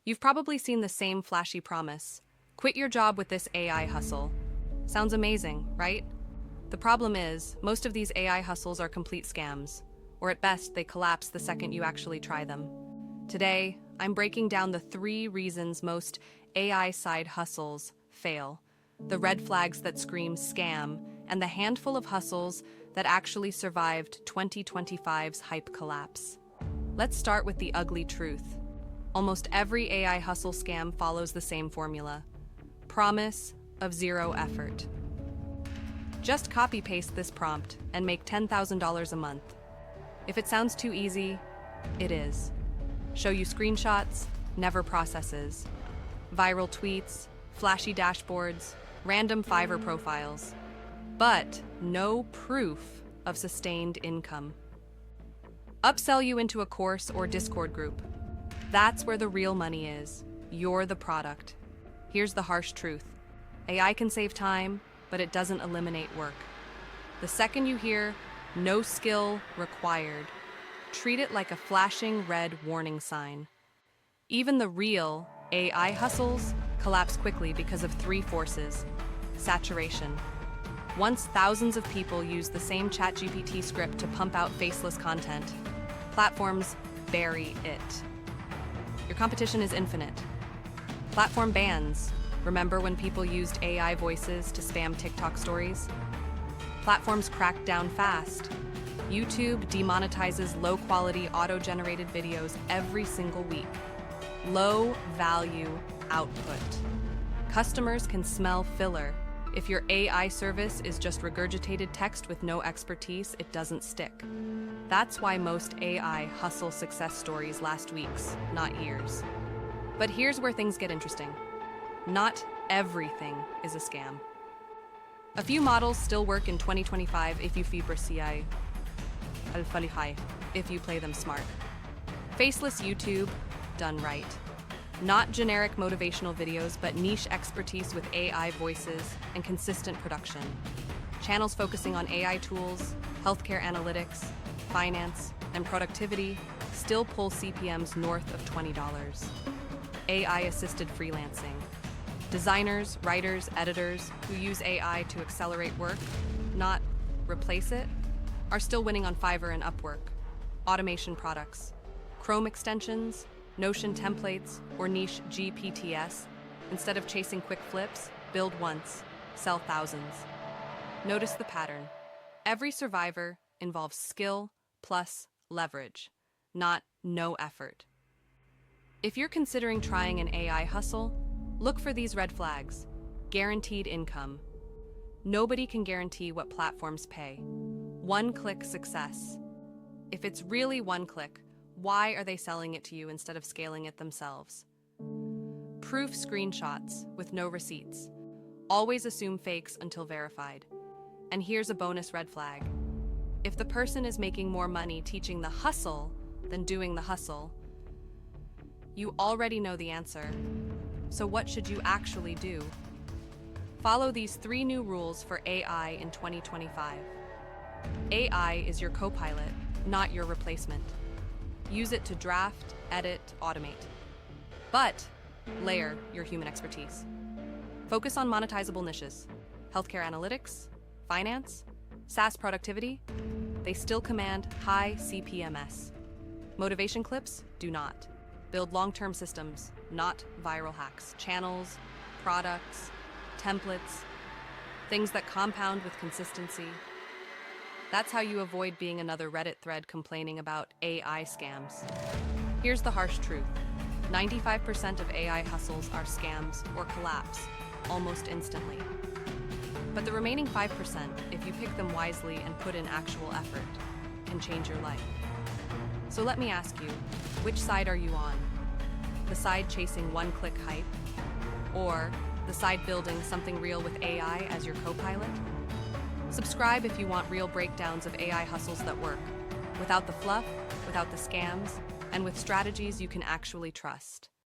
You've probably seen the same flashy promise. Quit your job with this AI hustle. Sounds amazing, right? The problem is, most of these AI hustles are complete scams, or at best, they collapse the second you actually try them. Today, I'm breaking down the 3 reasons most AI side hustles fail, the red flags that scream scam, and the handful of hustles that actually survived 2025's hype collapse. Let's start with the ugly truth. Almost every AI hustle scam follows the same formula. Promise of zero effort. Just copy-paste this prompt and make $10,000 a month. If it sounds too easy, it is. Show you screenshots, never processes. Viral tweets, flashy dashboards, random Fiverr profiles. But no proof of sustained income. Upsell you into a course or Discord group. That's where the real money is. You're the product. Here's the harsh truth. AI can save time, but it doesn't eliminate work. The second you hear, no skill required, treat it like a flashing red warning sign. Even the real AI hustles collapse quickly because of 3 forces. Saturation. Once thousands of people use the same ChatGPT script to pump out faceless content, platforms bury it. Your competition is infinite. Platform bans. Remember when people used AI voices to spam TikTok stories? Platforms crack down fast. YouTube demonetizes low-quality auto-generated videos every single week. Low-value output. Customers can smell filler. If your AI service is just regurgitated text with no expertise, it doesn't stick. That's why most AI hustle success stories last weeks, not years. But here's where things get interesting. Not everything is a scam. A few models still work in 2025 if you if you play them smart. Faceless YouTube, done right. Not generic motivational videos, but niche expertise with AI voices and consistent production. Channels focusing on AI tools, healthcare analytics, finance, and productivity still pull CPMs north of $20. AI-assisted freelancing. Designers, writers, editors who use AI to accelerate work, not replace it, are still winning on Fiverr and Upwork. Automation products. Chrome extensions, Notion templates, or niche GPTs. Instead of chasing quick flips, build once, sell thousands. Notice the pattern. Every survivor involves skill plus leverage, not no effort. If you're considering trying an AI hustle, look for these red flags. Guaranteed income. Nobody can guarantee what platforms pay. One-click success. If it's really one click, why are they selling it to you instead of scaling it themselves? Proof screenshots with no receipts. Always assume fakes until verified. And here's a bonus red flag. If the person is making more money teaching the hustle than doing the hustle, you already know the answer. So what should you actually do? Follow these 3 new rules for AI in 2025. AI is your co-pilot, not your replacement. Use it to draft, edit, automate. But layer your human expertise. Focus on monetizable niches. Healthcare analytics, finance, SaaS productivity. They still command high CPMs. Motivation clips do not. Build long-term systems, not viral hacks. Channels, products, templates, things that compound with consistency. That's how you avoid being another Reddit thread complaining about AI scams. Here's the harsh truth. 95% of AI hustles are scams or collapse almost instantly. But the remaining 5%, if you pick them wisely and put in actual effort, can change your life. So let me ask you, which side are you on? The side chasing one-click hype? Or the side building something real with AI as your co-pilot? Subscribe if you want real breakdowns of AI hustles that work, without the fluff, without the scams, and with strategies you can actually trust.